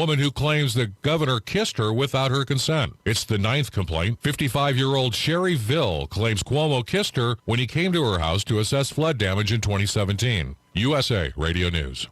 woman who claims the governor kissed her without her consent. It's the 9th complaint. 55-year-old Sherry Ville claims Cuomo kissed her when he came to her house to assess flood damage in 2017. USA Radio News.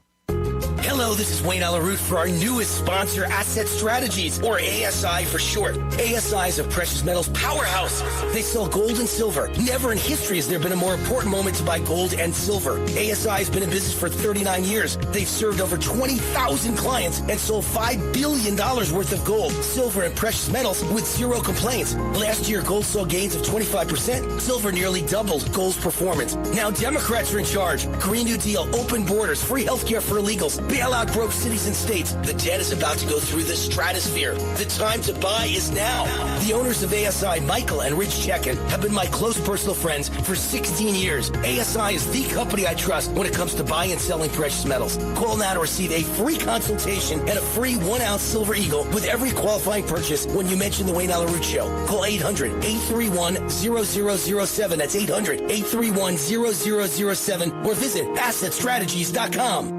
Hello, this is Wayne Alaroot for our newest sponsor, Asset Strategies, or ASI for short. ASI is a precious metals powerhouse. They sell gold and silver. Never in history has there been a more important moment to buy gold and silver. ASI has been in business for 39 years. They've served over 20,000 clients and sold $5 billion worth of gold, silver, and precious metals with zero complaints. Last year, gold saw gains of 25%. Silver nearly doubled gold's performance. Now Democrats are in charge. Green New Deal, open borders, free healthcare for illegals, bailout broke cities and states. The debt is about to go through the stratosphere. The time to buy is now. The owners of ASI, Michael and Rich Chekin, have been my close personal friends for 16 years. ASI is the company I trust when it comes to buying and selling precious metals. Call now to receive a free consultation and a free 1-ounce Silver Eagle with every qualifying purchase when you mention the Wayne Alaroot Show. Call 800-831-0007. That's 800-831-0007 or visit AssetStrategies.com.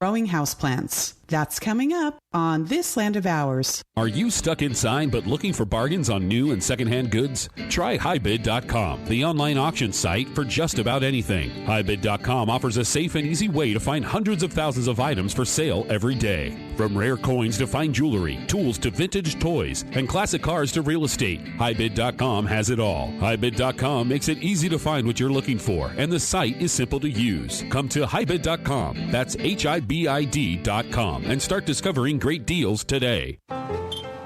Growing houseplants. That's coming up on This Land of Ours. Are you stuck inside but looking for bargains on new and secondhand goods? Try HighBid.com, the online auction site for just about anything. HighBid.com offers a safe and easy way to find hundreds of thousands of items for sale every day. From rare coins to fine jewelry, tools to vintage toys, and classic cars to real estate, HighBid.com has it all. HighBid.com makes it easy to find what you're looking for, and the site is simple to use. Come to HighBid.com. That's HIBID.com. and start discovering great deals today.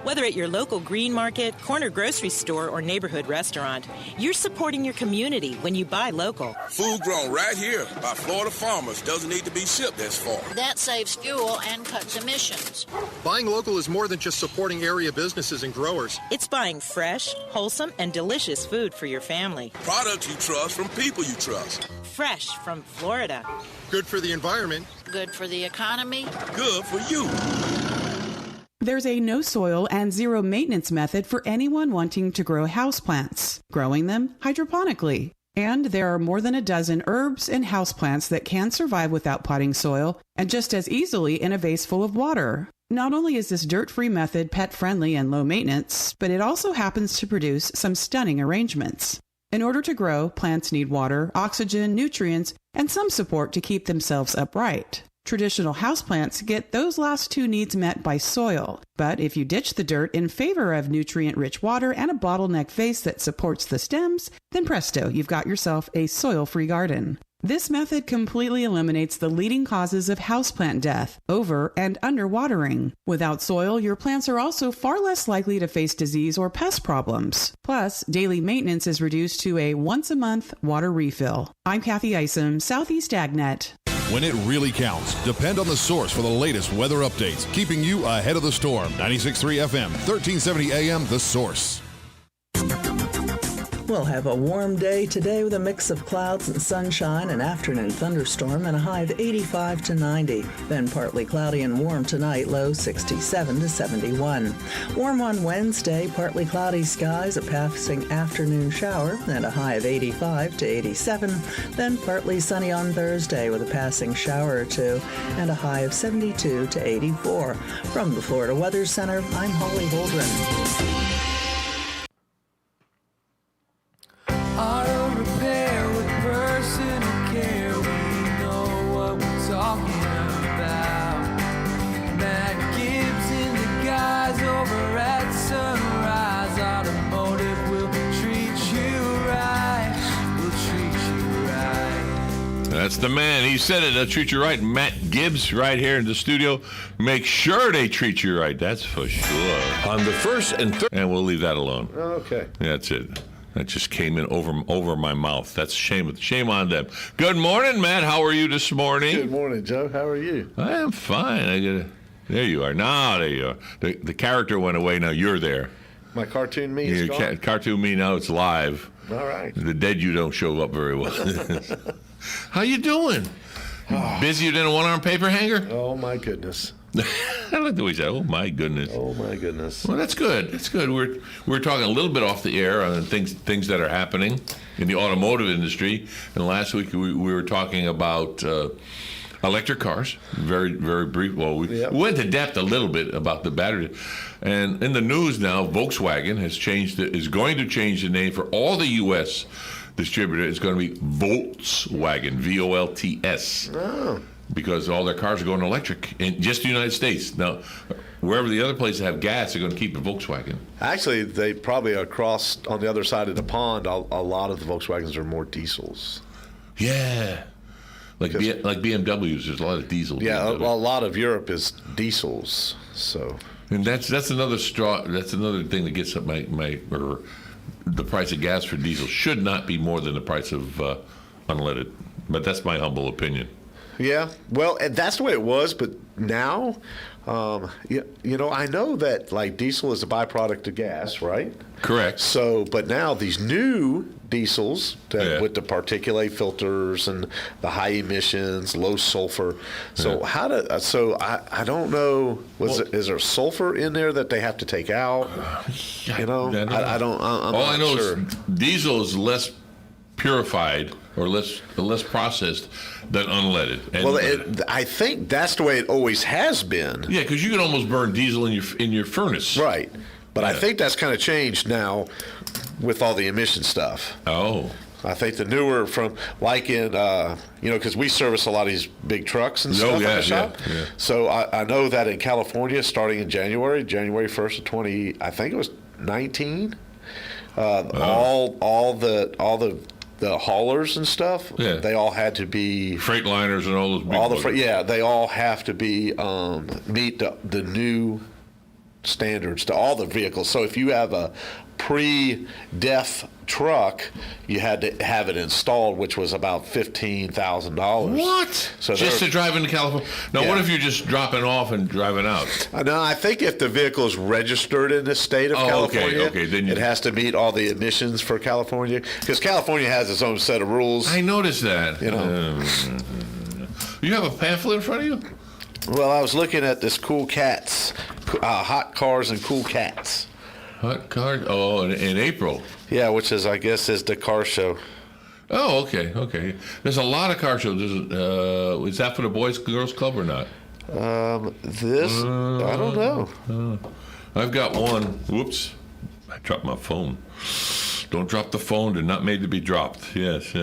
Whether at your local green market, corner grocery store, or neighborhood restaurant, you're supporting your community when you buy local. Food grown right here by Florida farmers doesn't need to be shipped as far. That saves fuel and cuts emissions. Buying local is more than just supporting area businesses and growers. It's buying fresh, wholesome, and delicious food for your family. Products you trust from people you trust. Fresh from Florida. Good for the environment. Good for the economy. Good for you. There's a no soil and zero maintenance method for anyone wanting to grow houseplants, growing them hydroponically. And there are more than a dozen herbs and houseplants that can survive without potting soil and just as easily in a vase full of water. Not only is this dirt-free method pet-friendly and low maintenance, but it also happens to produce some stunning arrangements. In order to grow, plants need water, oxygen, nutrients, and some support to keep themselves upright. Traditional houseplants get those last two needs met by soil, but if you ditch the dirt in favor of nutrient-rich water and a bottleneck vase that supports the stems, then presto, you've got yourself a soil-free garden. This method completely eliminates the leading causes of houseplant death, over- and underwatering. Without soil, your plants are also far less likely to face disease or pest problems. Plus, daily maintenance is reduced to a once-a-month water refill. I'm Kathy Isom, Southeast AgNet. When it really counts, depend on the source for the latest weather updates, keeping you ahead of the storm. 96.3 FM, 1370 AM, The Source. We'll have a warm day today with a mix of clouds and sunshine, an afternoon thunderstorm, and a high of 85 to 90. Then partly cloudy and warm tonight, low 67 to 71. Warm on Wednesday, partly cloudy skies, a passing afternoon shower, and a high of 85 to 87. Then partly sunny on Thursday with a passing shower or two, and a high of 72 to 84. From the Florida Weather Center, I'm Holly Holdren. Auto repair with personal care. We know what we're talking about. Matt Gibbs and the guys over at Sunrise Automotive will treat you right. We'll treat you right. That's the man. He said it. They'll treat you right. Matt Gibbs right here in the studio. Make sure they treat you right. That's for sure. On the first and third. And we'll leave that alone. Okay. That's it. That just came in over my mouth. That's shame on them. Good morning, Matt. How are you this morning? Good morning, Joe. How are you? I am fine. There you are. Now there you are. The character went away. Now you're there. My cartoon me is gone? Cartoon me, now it's live. All right. The dead you don't show up very well. How you doing? Busier than a one-arm paper hanger? Oh, my goodness. I like the way you say, oh, my goodness. Oh, my goodness. Well, that's good. That's good. We're talking a little bit off the air on things that are happening in the automotive industry. And last week we were talking about electric cars. Very, very brief. Well, we went into depth a little bit about the battery. And in the news now, Volkswagen is going to change the name for all the U.S. distributor. It's going to be Volkswagen, V-O-L-T-S. Oh. Because all their cars are going electric in just the United States. Now, wherever the other places have gas, they're going to keep a Volkswagen. Actually, they probably across on the other side of the pond, a lot of the Volkswagens are more diesels. Yeah. Like BMWs, there's a lot of diesel. Yeah, a lot of Europe is diesels. So. And that's another straw. That's another thing that gets up the price of gas for diesel should not be more than the price of unleaded. But that's my humble opinion. Yeah, well, and that's the way it was, but now, you know, I know that like diesel is a byproduct of gas, right? Correct. So, but now these new diesels with the particulate filters and the high emissions, low sulfur. So I don't know. Is there sulfur in there that they have to take out? You know, I don't. I'm all not I know sure. is diesel is less purified or less processed than unleaded. And I think that's the way it always has been. Yeah, because you can almost burn diesel in your furnace. Right. But I think that's kind of changed now with all the emission stuff. Oh. I think the newer from, like in, because we service a lot of these big trucks and stuff in the shop. Yeah. So I know that in California, starting in January 1st of 2019, all the haulers and stuff, they all had to be Freightliners and all those big they all have to be meet the new standards to all the vehicles. So if you have a pre-DEF truck, you had to have it installed, which was about $15,000. What? So just to drive into California? Now, what if you're just dropping off and driving out? No, I think if the vehicle is registered in the state of California, then it has to meet all the emissions for California, because California has its own set of rules. I noticed that. You know, you have a pamphlet in front of you? Well, I was looking at this Cool Cats, Hot Cars and Cool Cats. Hot Cars? Oh, in April. Yeah, which is, I guess, is the car show. Oh, okay. There's a lot of car shows. Is that for the Boys Girls Club or not? I don't know. I've got one. Whoops. I dropped my phone. Don't drop the phone. They're not made to be dropped. Yes.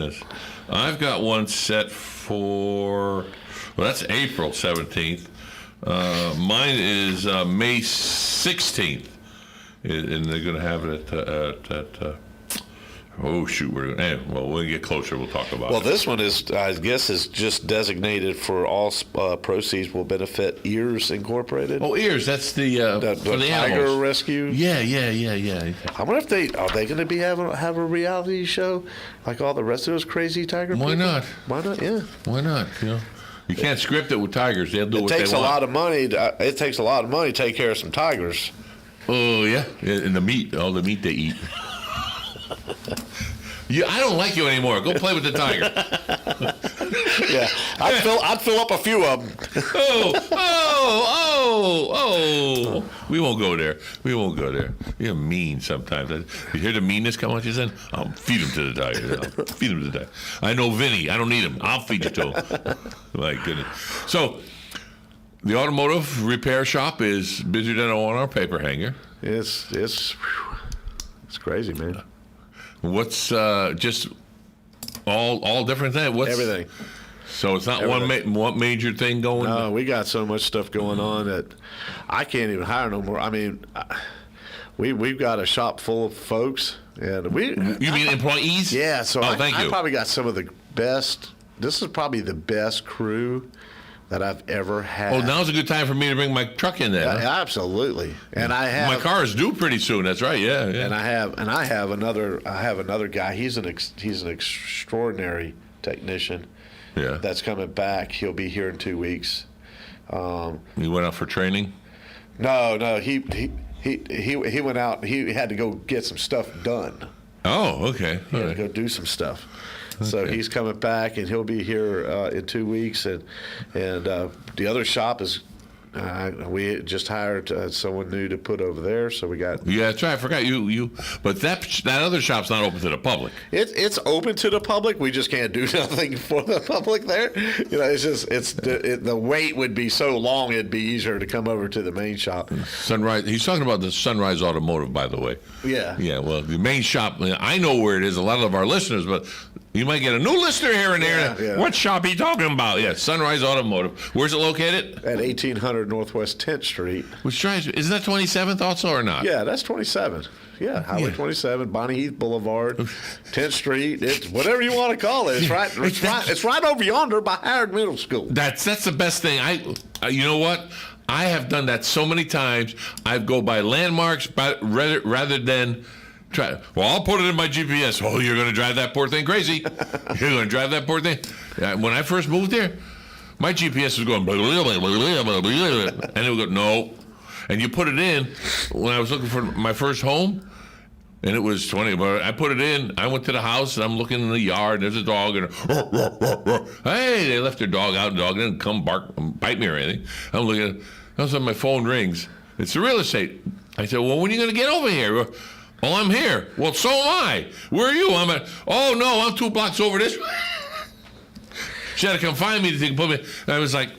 I've got one set for... Well, that's April 17th. Mine is May 16th. And they're going to have it at oh, shoot. When we get closer, we'll talk about it. Well, this one is, I guess, is just designated for all proceeds will benefit Ears Incorporated. Oh, Ears. That's the for the tiger animals. Rescue. Yeah. I wonder if are they going to be have a reality show like all the rest of those crazy tiger people? Why not? Yeah. Why not? You can't script it with tigers. They'll do what they want. It takes a lot of money. It takes a lot of money to take care of some tigers. Oh yeah, and the meat, all the meat they eat. I don't like you anymore. Go play with the tiger. Yeah, I'd fill up a few of them. Oh! We won't go there. You're mean sometimes. You hear the meanness come out your son? I'll feed him to the tiger. I know Vinny. I don't need him. I'll feed you to him. My goodness. So, the automotive repair shop is busier than on our paper hanger. It's crazy, man. What's just all different things? What's everything? So it's not one major thing going. No, we got so much stuff going on that I can't even hire no more. I mean, we've got a shop full of folks, and You mean employees? Yeah. So I probably got some of the best. This is probably the best crew that I've ever had. Oh, now's a good time for me to bring my truck in there. Yeah, absolutely. And I have my car is due pretty soon. That's right. Yeah. And I have another guy. He's an extraordinary technician. Yeah. That's coming back. He'll be here in 2 weeks. He went out for training? No. He went out. He had to go get some stuff done. Oh, okay. He had to go do some stuff. So he's coming back, and he'll be here in 2 weeks. And the other shop is We just hired someone new to put over there, so we got. Yeah, that's right. I forgot you. But that other shop's not open to the public. It's open to the public. We just can't do nothing for the public there. It's just the wait would be so long. It'd be easier to come over to the main shop. Sunrise. He's talking about the Sunrise Automotive, by the way. Yeah. Yeah. Well, the main shop. I know where it is. A lot of our listeners, but you might get a new listener here and there. Yeah. What shop are you talking about? Yeah, Sunrise Automotive. Where's it located? At 1800 Northwest 10th Street. Which drives, isn't that 27th also or not? Yeah, that's 27. Yeah, Highway 27, Bonnie Heath Boulevard, 10th Street. It's whatever you want to call it. It's right. It's right over yonder by Howard Middle School. That's the best thing. You know what? I have done that so many times. I go by landmarks, but rather than try. Well, I'll put it in my GPS. Oh, you're going to drive that poor thing crazy. You're going to drive that poor thing. When I first moved there, my GPS was going blah, blah, blah, blah, blah, blah, and it would go no. And you put it in when I was looking for my first home, and it was 20. But I put it in. I went to the house, and I'm looking in the yard. And there's a dog, and hey, they left their dog out. The dog didn't come bite me or anything. I'm looking. All of a sudden, my phone rings. It's the real estate. I said, well, when are you going to get over here? Oh, I'm here. Well, so am I. Where are you? I'm at. Oh no, I'm 2 blocks over this. She had to come find me to put me. And I was like,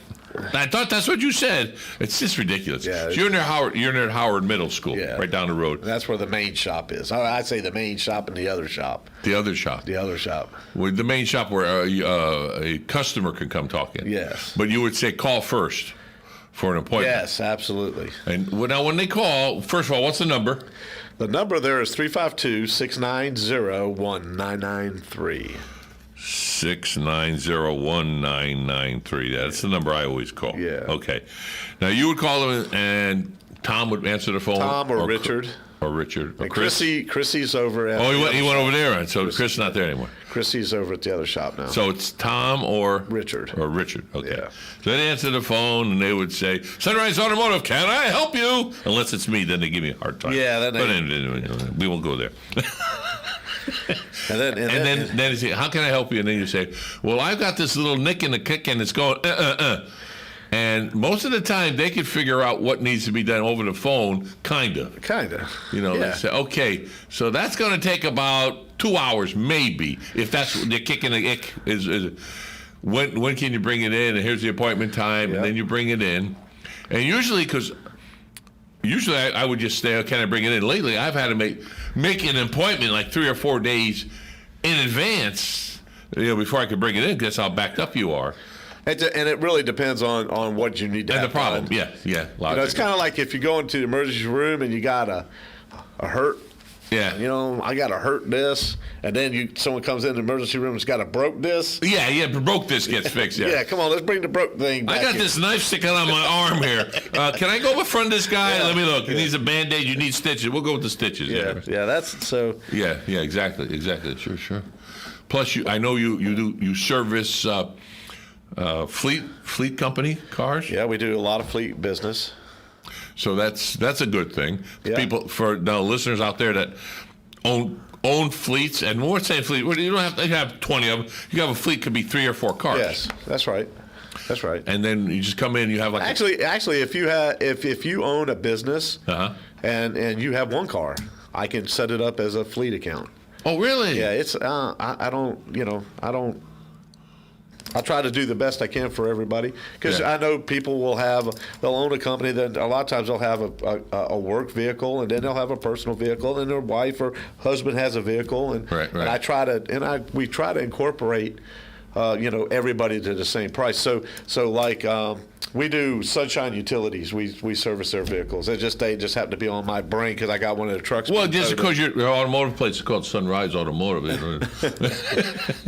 I thought that's what you said. It's just ridiculous. Yeah, so you're near Howard Middle School, right down the road. That's where the main shop is. I'd say the main shop and the other shop. The other shop. The other shop. Well, the main shop where a customer can come talk in. Yes. But you would say call first for an appointment. Yes, absolutely. And now when they call, first of all, what's the number? The number there is 352-690-1993. 690-1993. That's the number I always call. Yeah. Okay. Now you would call them, and Tom would answer the phone. Tom or Richard. Or Richard. Or and Chrissy's over at. Oh, he went over there, so Chris is not there anymore. Chrissy's over at the other shop now. So it's Tom or Richard. Or Richard. Okay. Yeah. So they'd answer the phone, and they would say, "Sunrise Automotive, can I help you?" Unless it's me, then they give me a hard time. Yeah. But we won't go there. And then you say, how can I help you? And then you say, well, I've got this little nick in the kick, and it's going, And most of the time, they can figure out what needs to be done over the phone, kind of. They say, okay, so that's going to take about 2 hours, maybe, if that's the kick in the ick is when can you bring it in? And here's the appointment time, and then you bring it in. And usually I would just say, oh, can I bring it in? Lately, I've had to make an appointment like 3 or 4 days in advance, before I could bring it in, because that's how backed up you are. And it really depends on what you need to have. And the problem, done. yeah. It's kind of like if you go into the emergency room and you got a hurt. Yeah. I got a hurt disc, and then someone comes in the emergency room and's got a broke disc. Yeah, broke disc gets fixed, yeah. Yeah, come on, let's bring the broke thing back. I got this knife sticking on my arm here. Can I go befriend this guy? Yeah, let me look. He needs a Band-Aid. You need stitches. We'll go with the stitches. Yeah, that's so. Yeah, exactly. Sure. Plus, I know you service fleet company cars. Yeah, we do a lot of fleet business. So that's a good thing. Yeah. People, for the listeners out there that own fleets, and when we're saying fleet, you don't have to have 20 of them. You have a fleet, could be 3 or 4 cars. Yes, that's right. And then you just come in, you have like actually, if you own a business and you have 1 car, I can set it up as a fleet account. Oh, really? Yeah, it's I try to do the best I can for everybody, because I know people they'll own a company, then a lot of times they'll have a work vehicle, and then they'll have a personal vehicle, and their wife or husband has a vehicle, and right. And we try to incorporate everybody to the same price. So like we do Sunshine Utilities. We service their vehicles. They just happen to be on my brain because I got one of the trucks. Well, just because your automotive plates are called Sunrise Automotive.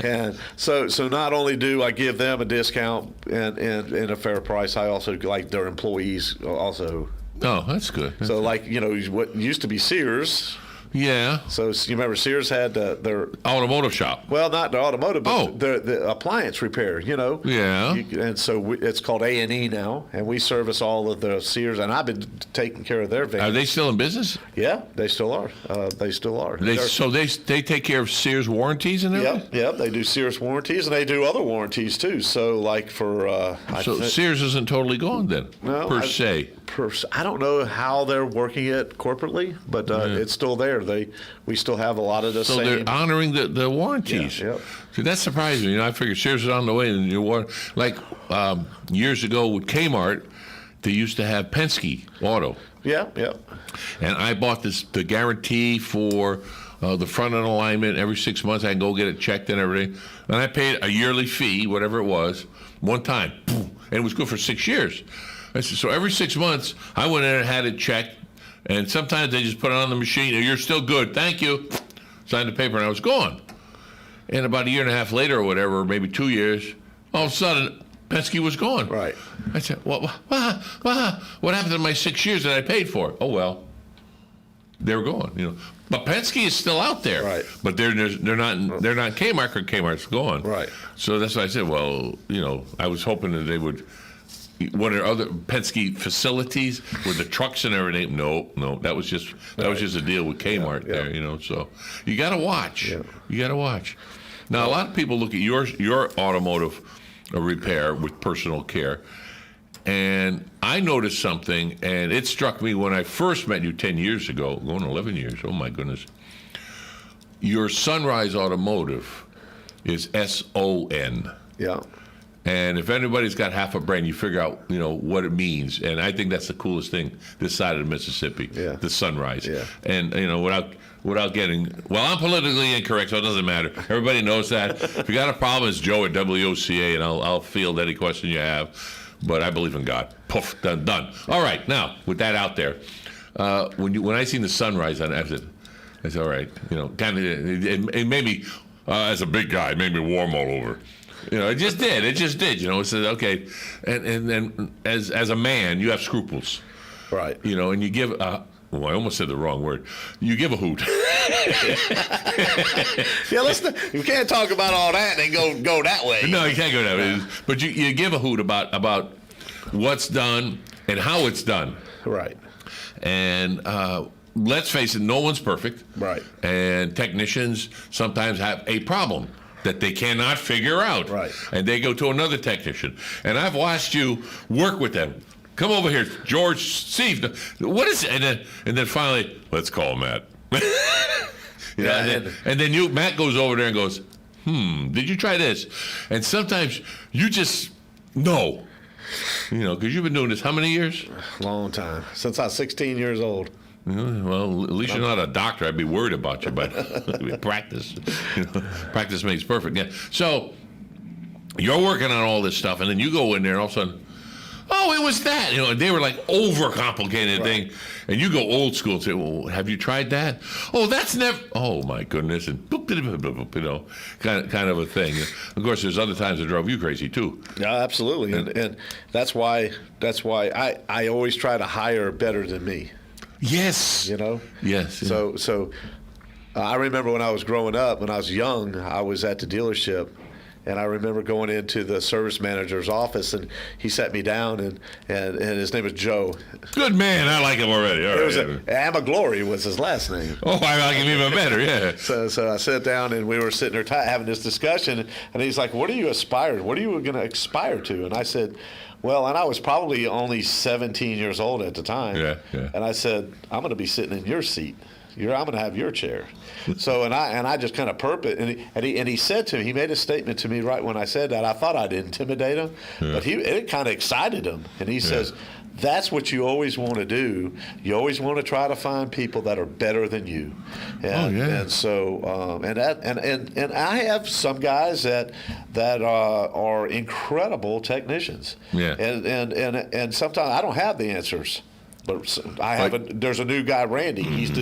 And so not only do I give them a discount and a fair price, I also like their employees also. Oh, that's good. So like what used to be Sears. Yeah. So you remember Sears had their automotive shop. Well, not the automotive, but the appliance repair. Yeah. And so it's called A&E now, and we service all of the Sears, and I've been taking care of their vans. Are they still in business? Yeah, they still are. So they take care of Sears warranties and everything? Yep. They do Sears warranties, and they do other warranties too. So like for Sears isn't totally gone then, per se. I don't know how they're working it corporately, but it's still there. We still have a lot of the same. So they're honoring the warranties. Yeah, See, that's surprising. I figured Sears is on the way, and years ago with Kmart, they used to have Penske Auto. Yeah. And I bought the guarantee for the front end alignment every 6 months. I can go get it checked and everything, and I paid a yearly fee, whatever it was, one time, and it was good for 6 years. So every 6 months, I went in and had it checked, and sometimes they just put it on the machine. You're still good, thank you. Signed the paper, and I was gone. And about a year and a half later or whatever, or maybe 2 years, all of a sudden, Penske was gone. Right. I said, what happened to my 6 years that I paid for? Oh, well, they were gone, But Penske is still out there. Right. But they're not Kmart, or Kmart's gone. Right. So that's why I said, well, I was hoping that they would. What are other Penske facilities with the trucks and everything? No, that was just a deal with Kmart there, So you got to watch. Yeah. You got to watch. Now a lot of people look at your automotive repair with personal care, and I noticed something, and it struck me when I first met you 10 years ago, going 11 years. Oh my goodness! Your Sunrise Automotive is SON. Yeah. And if anybody's got half a brain, you figure out, what it means. And I think that's the coolest thing this side of the Mississippi, the Sunrise. Yeah. And, without getting, I'm politically incorrect, so it doesn't matter. Everybody knows that. If you got a problem, it's Joe at WOCA, and I'll field any question you have. But I believe in God. Poof, done. All right, now, with that out there, when I seen the Sunrise on it, I said, all right, kind of, it made me, as a big guy, it made me warm all over. It just did. It said, okay. And then as a man, you have scruples. Right. And you give, I almost said the wrong word. You give a hoot. Yeah, listen, you can't talk about all that and then go that way. No, you can't go that way. But you give a hoot about what's done and how it's done. Right. And let's face it, no one's perfect. Right. And technicians sometimes have a problem that they cannot figure out. Right. And they go to another technician. And I've watched you work with them. Come over here, George, Steve. What is it? And then finally, let's call Matt. And then Matt goes over there and goes, did you try this? And sometimes you just know. Because you've been doing this how many years? Long time. Since I was 16 years old. Well, at least you're not a doctor. I'd be worried about you, but practice. Practice makes perfect. Yeah. So you're working on all this stuff, and then you go in there, and all of a sudden, oh, it was that. And they were like overcomplicated thing, and you go old school and say, well, have you tried that? Oh, that's never. Oh my goodness, and boop, kind of a thing. Of course, there's other times that drove you crazy too. Yeah, absolutely, and that's why I always try to hire better than me. Yes. Yes. So I remember when I was growing up, when I was young, I was at the dealership, and I remember going into the service manager's office, and he sat me down, and his name was Joe. Good man. I like him already. All right. Amaglory was his last name. Oh, I like him even better, yeah. So I sat down, and we were sitting there having this discussion, and he's like, what are you aspiring? What are you going to aspire to? And I said, well, and I was probably only 17 years old at the time. Yeah. And I said, I'm going to be sitting in your seat. I'm going to have your chair. So, and I just kind of perped, and he said to me, he made a statement to me right when I said that. I thought I'd intimidate him, but it kind of excited him. And he says, that's what you always want to do. You always want to try to find people that are better than you. And so, and I have some guys that are incredible technicians. Yeah. And sometimes I don't have the answers. But there's a new guy, Randy. He's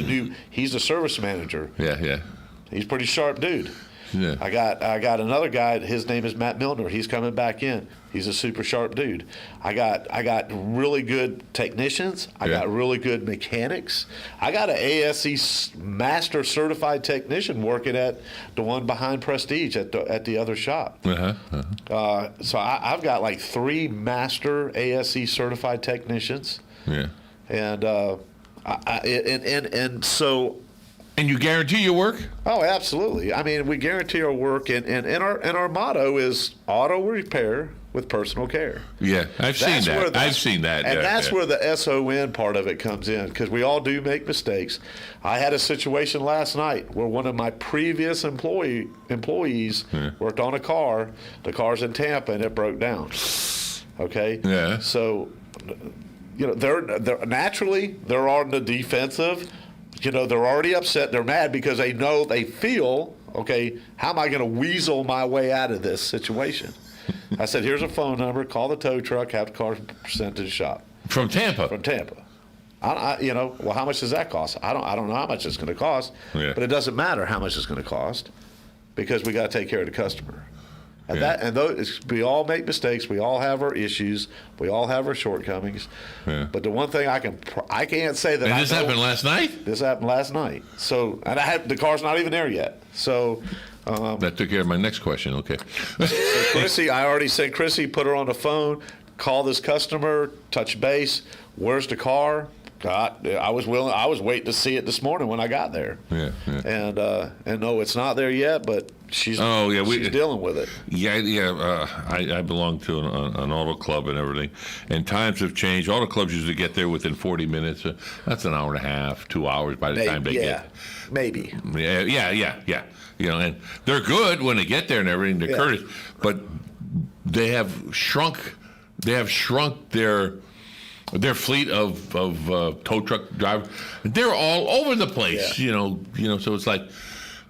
the service manager. Yeah. He's a pretty sharp dude. Yeah. I got another guy. His name is Matt Milner. He's coming back in. He's a super sharp dude. I got really good technicians. I got really good mechanics. I got an ASE master certified technician working at the one behind Prestige at the other shop. So I've got like 3 master ASE certified technicians. Yeah. And so. And you guarantee your work? Oh, absolutely. I mean, we guarantee our work, and our motto is auto repair with personal care. Yeah, I've seen that. And that's where the SON part of it comes in, because we all do make mistakes. I had a situation last night where one of my previous employees worked on a car. The car's in Tampa, and it broke down. Okay? Yeah. So, they're naturally, they're on the defensive. They're already upset. They're mad because they feel, okay, how am I going to weasel my way out of this situation? I said, here's a phone number. Call the tow truck. Have the car sent to the shop. From Tampa? From Tampa. Well, how much does that cost? I don't know how much it's going to cost. Yeah. But it doesn't matter how much it's going to cost because we got to take care of the customer. And we all make mistakes. We all have our issues. We all have our shortcomings. Yeah. But the one thing I can't say that. And this happened last night? This happened last night. So, and the car's not even there yet. So. That took care of my next question. Okay. So Chrissy, I already said, Chrissy, put her on the phone, call this customer, touch base. Where's the car? God, I was waiting to see it this morning when I got there. Yeah. And no, it's not there yet, but she's dealing with it. I belong to an auto club and everything, and times have changed. Auto clubs usually get there within 40 minutes. That's an hour and a half, 2 hours by the time they get. Maybe. Yeah. And they're good when they get there and everything. They're courteous, but they have shrunk. They have shrunk their fleet of tow truck drivers. They're all over the place. So it's like,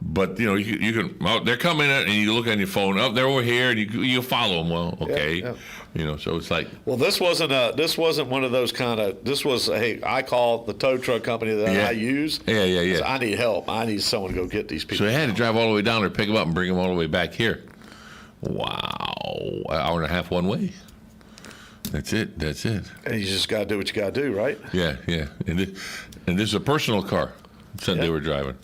but you can. They're coming in and you look on your phone. Oh, they're over here, and you follow them. Well, okay. So it's like. Well, this wasn't one of those kind of. This was, hey, I call the tow truck company that I use. Yeah. I need help. I need someone to go get these people. So they had to drive all the way down there, pick them up, and bring them all the way back here. Wow, an hour and a half one way. That's it. And you just got to do what you got to do, right? Yeah. And this is a personal car that they were driving.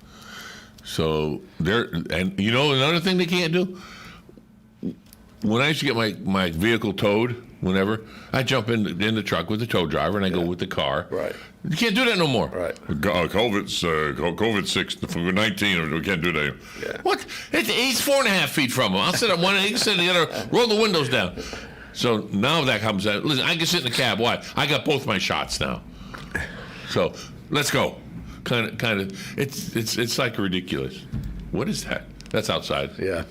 So another thing they can't do. When I used to get my vehicle towed, whenever I jump in the truck with the tow driver and I go with the car. Right. You can't do that no more. Right. COVID-6 for 19. We can't do that. Yeah. What? He's 4.5 feet from him. I'll sit on one, he can sit on the other. Roll the windows down. So now that comes out. Listen, I can sit in the cab. Why? I got both my shots now. So let's go. Kind of. It's like ridiculous. What is that? That's outside. Yeah.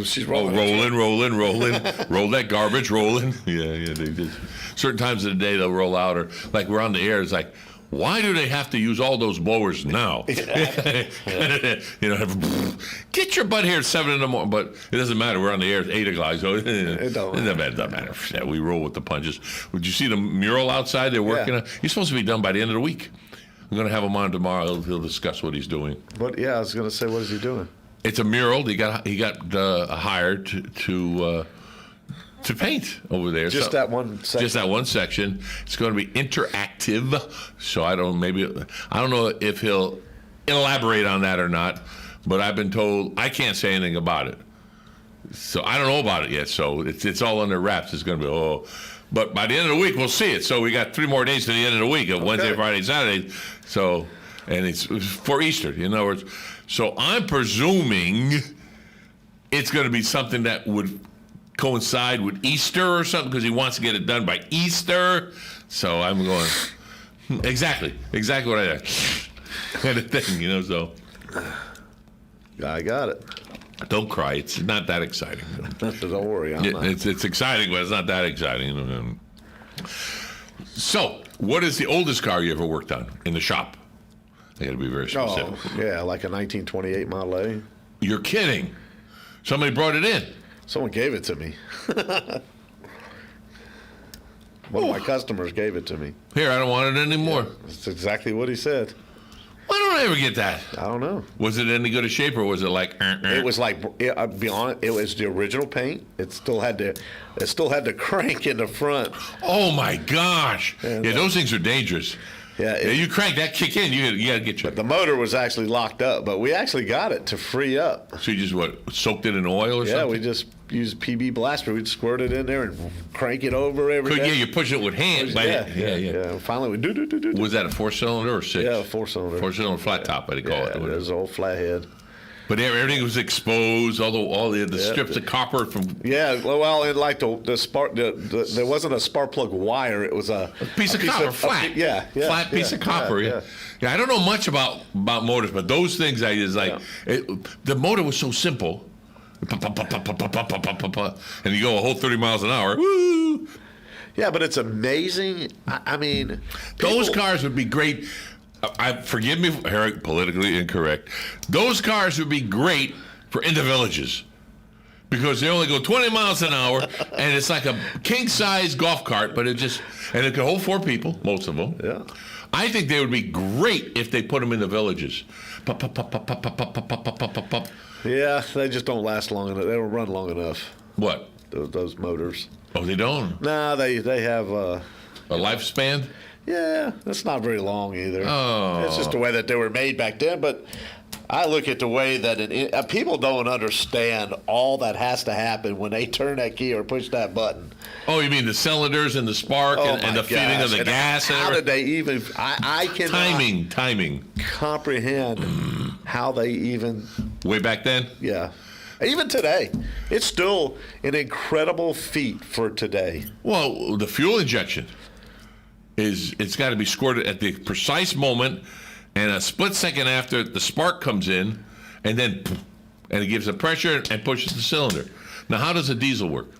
She's rolling. Roll that garbage. Rolling. Yeah. They did. Certain times of the day they'll roll out, or like we're on the air. It's like, why do they have to use all those blowers now? Get your butt here at 7 in the morning. But it doesn't matter. We're on the air at 8 o'clock. So it doesn't matter. Yeah, we roll with the punches. Would you see the mural outside they're working on? He's supposed to be done by the end of the week. I'm going to have him on tomorrow. He'll discuss what he's doing. But I was going to say, what is he doing? It's a mural. He got hired to paint over there. Just that one section. Just that one section. It's going to be interactive. So I don't know if he'll elaborate on that or not. But I've been told I can't say anything about it. So I don't know about it yet. So it's all under wraps. It's going to be but by the end of the week we'll see it. So we got 3 more days to the end of the week. Wednesday, Friday, Saturday. So it's for Easter. In other words. So I'm presuming it's going to be something that would coincide with Easter or something because he wants to get it done by Easter. So I'm going, exactly what I thought. Kind of thing, so. I got it. Don't cry. It's not that exciting. Don't worry. It's exciting, but it's not that exciting. So, what is the oldest car you ever worked on in the shop? I got to be very specific. Like a 1928 Model A. You're kidding. Somebody brought it in. Someone gave it to me. One of my customers gave it to me. Here, I don't want it anymore. That's exactly what he said. I don't I ever get that? I don't know. Was it any good a shape, or was it like? It was like, I'll be honest, it was the original paint. It still had the crank in the front. Oh my gosh! And, yeah, those things are dangerous. Yeah, you crank that kick in, you got to get your. The motor was actually locked up, but we actually got it to free up. So you just soaked it in oil or something? Yeah, we just used PB blaster. We'd squirt it in there and crank it over every day. Yeah, you push it with hands. Yeah. Finally, we do. Was that a 4-cylinder or 6? Yeah, 4-cylinder. 4-cylinder flat top, they call it. It was an old flathead. But everything was exposed, all the strips of copper from. Yeah, well, it like the spark. There wasn't a spark plug wire. It was a piece of copper, flat. Flat piece of copper. Yeah. I don't know much about motors, but those things I just like. The motor was so simple, and you go a whole 30 miles an hour. Woo! Yeah, but it's amazing. I mean, those cars would be great. Forgive me, Eric, politically incorrect. Those cars would be great for in the villages because they only go 20 miles an hour, and it's like a king-size golf cart, but it can hold 4 people, most of them. Yeah. I think they would be great if they put them in the villages. Yeah, they just don't last long enough. They don't run long enough. What? Those motors. Oh, they don't? No, they have a lifespan? Yeah, that's not very long either. Oh. It's just the way that they were made back then. But I look at the way that people don't understand all that has to happen when they turn that key or push that button. Oh, you mean the cylinders and the spark and the feeding of the gas? How did they even? I cannot timing comprehend how they even. Way back then? Yeah. Even today, it's still an incredible feat for today. Well, the fuel injection. It's got to be squirted at the precise moment, and a split second after the spark comes in, and it gives the pressure and pushes the cylinder. Now, how does a diesel work?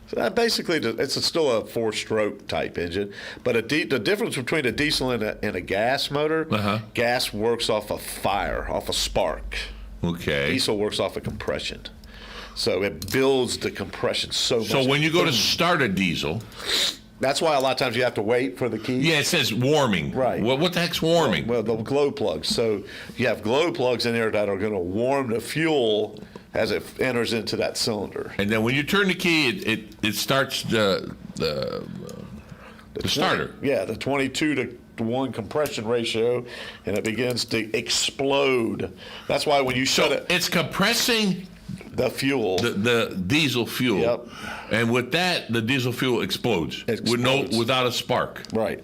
So basically, it's still a 4-stroke type engine, but the difference between a diesel and a gas motor, gas works off of fire, off a spark. Okay. Diesel works off of compression. So it builds the compression so much. So when you go to start a diesel... That's why a lot of times you have to wait for the key. Yeah, it says warming. Right. What the heck's warming? Well, the glow plugs. So you have glow plugs in there that are going to warm the fuel as it enters into that cylinder. And then when you turn the key, it starts the starter. Yeah, the 22-to-1 compression ratio, and it begins to explode. That's why when you shut it... It's compressing... The fuel. The diesel fuel. Yep. And with that, the diesel fuel explodes. Without a spark. Right.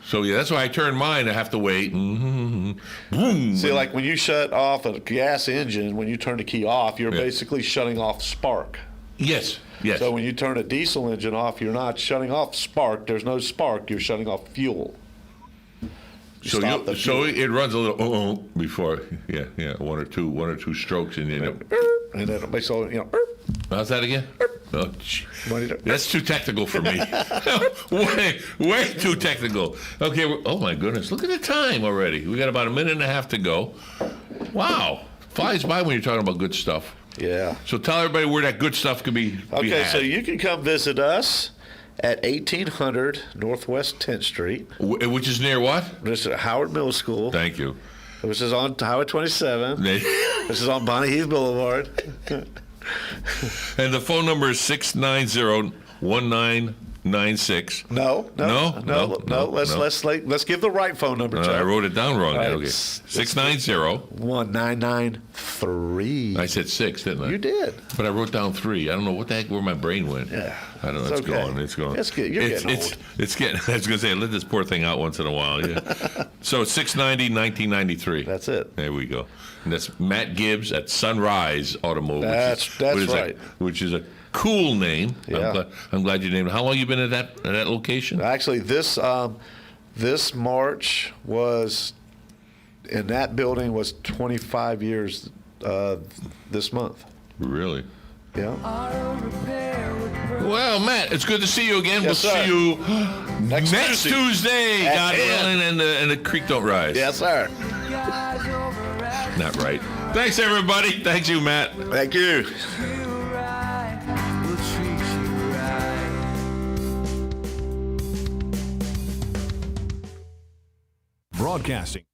So, yeah, that's why I turn mine. I have to wait. Boom. See, like when you shut off a gas engine, when you turn the key off, you're basically shutting off spark. Yes. So when you turn a diesel engine off, you're not shutting off spark. There's no spark. You're shutting off fuel. So it runs a little before, one or two strokes, and then it makes all How's that again? Oh, that's too technical for me. way too technical. Okay. Oh my goodness! Look at the time already. We got about a minute and a half to go. Wow, flies by when you're talking about good stuff. Yeah. So tell everybody where that good stuff could be. Okay, so you can come visit us at 1800 Northwest 10th Street. Which is near what? This is Howard Middle School. Thank you. Which is on Highway 27. This is on Bonnie Heath Boulevard. And the phone number is 690-1996. No. Let's give the right phone number, Chuck. I wrote it down wrong. Right. Okay. 690-1993. I said 6, didn't I? You did. But I wrote down 3. I don't know where my brain went. Yeah. I don't know. It's gone. That's good. You're getting old. It's getting. I was going to say, let this poor thing out once in a while. Yeah. So 690-1993. That's it. There we go. And that's Matt Gibbs at Sunrise Automotive. That's right. Which is a cool name. Yeah. I'm glad you named it. How long you been at that location? Actually, this March was in that building was 25 years this month. Really? Yeah. Well, Matt, it's good to see you again. Yes, we'll sir. see you next Tuesday. God willing, and the creek don't rise. Yes, sir. Not right. Thanks, everybody. Thanks you, Matt. Thank you. Broadcasting.